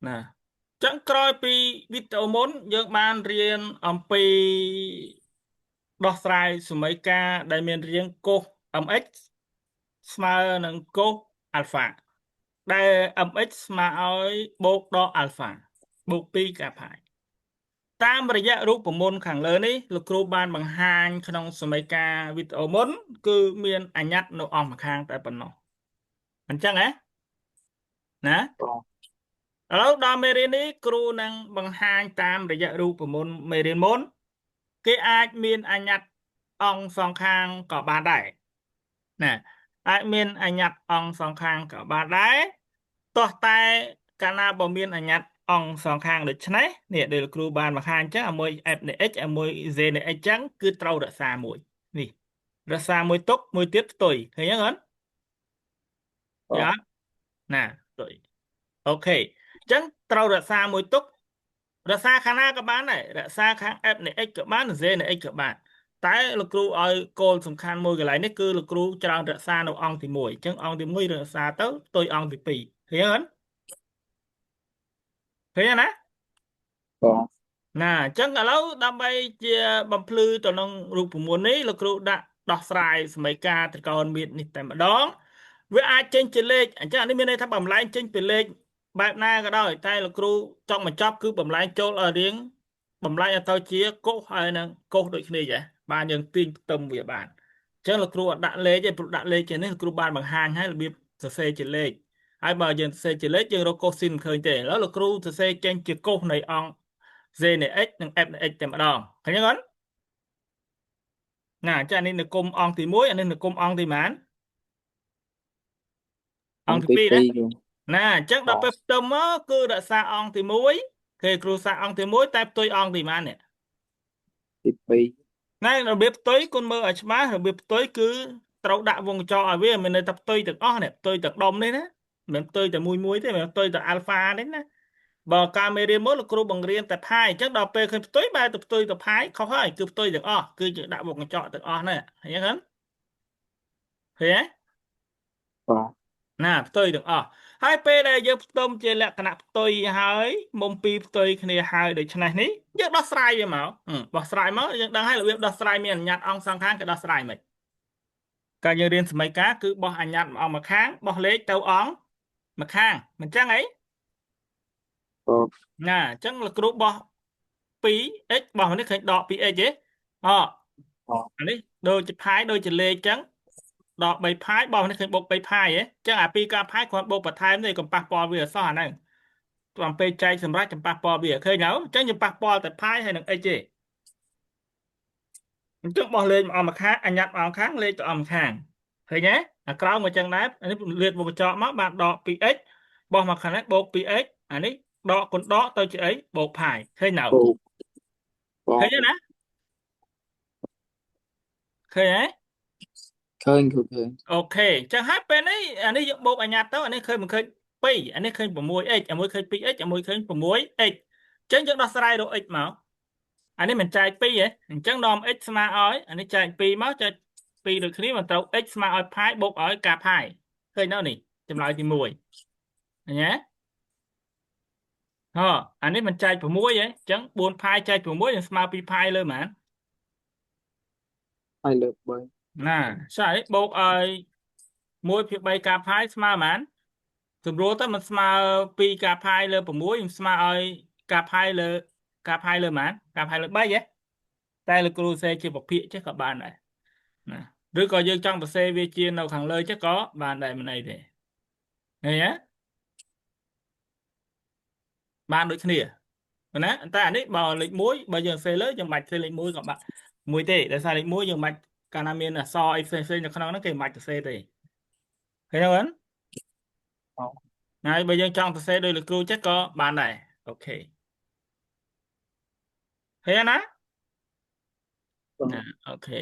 nè chẳng coi pi video môn dương ban riêng pe đo sai số mấy ca đại miền riêng cô x smile nâng cô alpha đại x smile bột đo alpha bột pi cả phải តាមរយៈរូបមន្តខាងលើនេះលោកគ្រូបានបង្ហាញក្នុងសមីការវីដេអូមុនគឺមានអញ្ញត្តិនៅអស់ម្ខាងតែប៉ុណ្ណោះអញ្ចឹងហ៎ណាឥឡូវដល់មេរៀននេះគ្រូនឹងបង្ហាញតាមរយៈរូបមន្តមេរៀនមុនគេអាចមានអញ្ញត្តិអង្គសងខាងក៏បានដែរណាអាចមានអញ្ញត្តិអង្គសងខាងក៏បានដែរទោះតែកាលណាបើមានអញ្ញត្តិអង្គសងខាងដូចនេះនេះដែលគ្រូបានបង្ហាញអញ្ចឹងឲ្យមួយ f នៃ x ឲ្យមួយ z នៃ x អញ្ចឹងគឺត្រូវរក្សាមួយនេះរក្សាមួយទុកមួយទៀតផ្ទុយឃើញទេអត់យ៉ាណាផ្ទុយអូខេអញ្ចឹងត្រូវរក្សាមួយទុករក្សាខាងណាក៏បានដែររក្សាខាង f នៃ x ក៏បាន z នៃ x ក៏បានតែលោកគ្រូឲ្យគោលសំខាន់មួយកន្លែងនេះគឺលោកគ្រូច្រើនរក្សានៅអង្គទី1អញ្ចឹងអង្គទី1រក្សាទៅផ្ទុយអង្គទី2ឃើញអត់ឃើញណាណាអញ្ចឹងឥឡូវដើម្បីជាបំភ្លឺទៅក្នុងរូបមន្តនេះលោកគ្រូដាក់ដោះស្រាយសមីការត្រិកោណមិត្តនេះតែម្ដងវាអាចចេញជាលេខអញ្ចឹងនេះមានន័យថាបំលែងចេញពីលេខបែបណាក៏ដោយតែលោកគ្រូចង់បញ្ចប់គឺបំលែងចូលឲ្យរៀងបំលែងឲ្យទៅជាកុសហើយនឹងកុសដូចគ្នាដែរបានយើងទាញផ្ទឹមវាបានអញ្ចឹងលោកគ្រូអត់ដាក់លេខទេព្រោះដាក់លេខជានេះលោកគ្រូបានបង្ហាញឲ្យរបៀបសរសេរជាលេខហើយបើយើងសរសេរជាលេខយើងរកកុសស៊ីនឃើញទេឥឡូវលោកគ្រូសរសេរចេញជាកុសនៃអង្គ z នៃ x និង f នៃ x តែម្ដងឃើញទេអត់ណាចានេះនៅគុំអង្គទី1អានេះនៅគុំអង្គទីប៉ុន្មានអង្គទី2ណាអញ្ចឹងដល់ពេលផ្ទឹមមកគឺរក្សាអង្គទី1គេគ្រូសាអង្គទី1តែផ្ទុយអង្គទីប៉ុន្មាននេះទី2ណារបៀបផ្ទុយគុណមើលឲ្យច្បាស់របៀបផ្ទុយគឺត្រូវដាក់វងកញ្ចក់ឲ្យវាមានន័យថាផ្ទុយទាំងអស់នេះផ្ទុយទាំងដុំនេះណាមិនផ្ទុយតែមួយទេមិនផ្ទុយតែអាល់ហ្វានេះណាបើការមេរៀនមកលោកគ្រូបង្រៀនតែផាយអញ្ចឹងដល់ពេលឃើញផ្ទុយបែរទៅផ្ទុយទៅផាយខុសហើយគឺផ្ទុយទាំងអស់គឺជាដាក់វងកញ្ចក់ទាំងអស់ហ្នឹងឃើញទេឃើញទេណាផ្ទុយទាំងអស់ហើយពេលដែលយើងផ្ទុំជាលក្ខណៈផ្ទុយហើយមុំពីរផ្ទុយគ្នាហើយដូច្នេះនេះយើងដោះស្រាយវាមកដោះស្រាយមកយើងដឹងហើយរបៀបដោះស្រាយមានអញ្ញត្តិអង្គសងខាងគេដោះស្រាយមិនការយើងរៀនសមីការគឺបោះអញ្ញត្តិអង្គម្ខាងបោះលេខទៅអង្គម្ខាងមិនចឹងអីណាអញ្ចឹងលោកគ្រូបោះ 2x បោះនេះឃើញដក 2x ទេអានេះដូចជាផាយដូចជាលេខអញ្ចឹងដក3ផាយបោះនេះឃើញបូក3ផាយហ៎អញ្ចឹងអាពីរការផាយគ្រាន់បូកបន្ថែមទេកុំប៉ះពាល់វាអសោះអាហ្នឹងតាមពេលចែកសម្រាប់ចំប៉ះពាល់វាឃើញហើយអញ្ចឹងយើងប៉ះពាល់តែផាយហើយនឹង x ទេអញ្ចឹងបោះលេខមកអម្ខាងអញ្ញត្តិមកអម្ខាងលេខទៅអម្ខាងឃើញទេអាក្រោមមកអញ្ចឹងដែរអានេះលាតវងកញ្ចក់មកបានដក 2x បោះមកខាងនេះបូក 2x អានេះដកគុណដកទៅជាអីបូកផាយឃើញហើយឃើញទេណាឃើញទេឃើញអូខេអញ្ចឹងហើយពេលនេះអានេះយើងបូកអញ្ញត្តិទៅអានេះឃើញមិនឃើញ2អានេះឃើញ 6x អាមួយឃើញ 2x អាមួយឃើញ 6x អញ្ចឹងយើងដោះស្រាយរក x មកអានេះមិនចែក2ទេអញ្ចឹងនាំ x ស្មើឲ្យអានេះចែក2មកចែក2ដូចគ្នាមិនត្រូវ x ស្មើឲ្យផាយបូកឲ្យការផាយឃើញនៅនេះចម្លើយទី1ឃើញទេអានេះមិនចែក6ទេអញ្ចឹង4ផាយចែក6នឹងស្មើ2ផាយលើប៉ុន្មានហើយលើ3ណាស្អីបូកឲ្យ1/3ការផាយស្មើប៉ុន្មានសម្រួលទៅมันស្មើ2ការផាយលើ6ខ្ញុំស្មើឲ្យការផាយលើប៉ុន្មានការផាយលើ3ហ៎តែលោកគ្រូសេជាប្រភេទចេះក៏បានដែរណាឬក៏យើងចង់សរសេរវាជានៅខាងលើចេះក៏បានដែរមិនអីទេឃើញទេបានដូចគ្នាណាតែអានេះបើលេខ1បើយើងសរសេរលើយើងមិនបាច់សរសេរលេខ1ក៏បានមួយទេដោយសារលេខ1យើងមិនបាច់កាលណាមានអក្សរអីផ្សេងៗនៅក្នុងហ្នឹងគេមិនបាច់សរសេរទេឃើញទេអូនហើយបើយើងចង់សរសេរដោយលោកគ្រូចេះក៏បានដែរអូខេឃើញណាអូខេ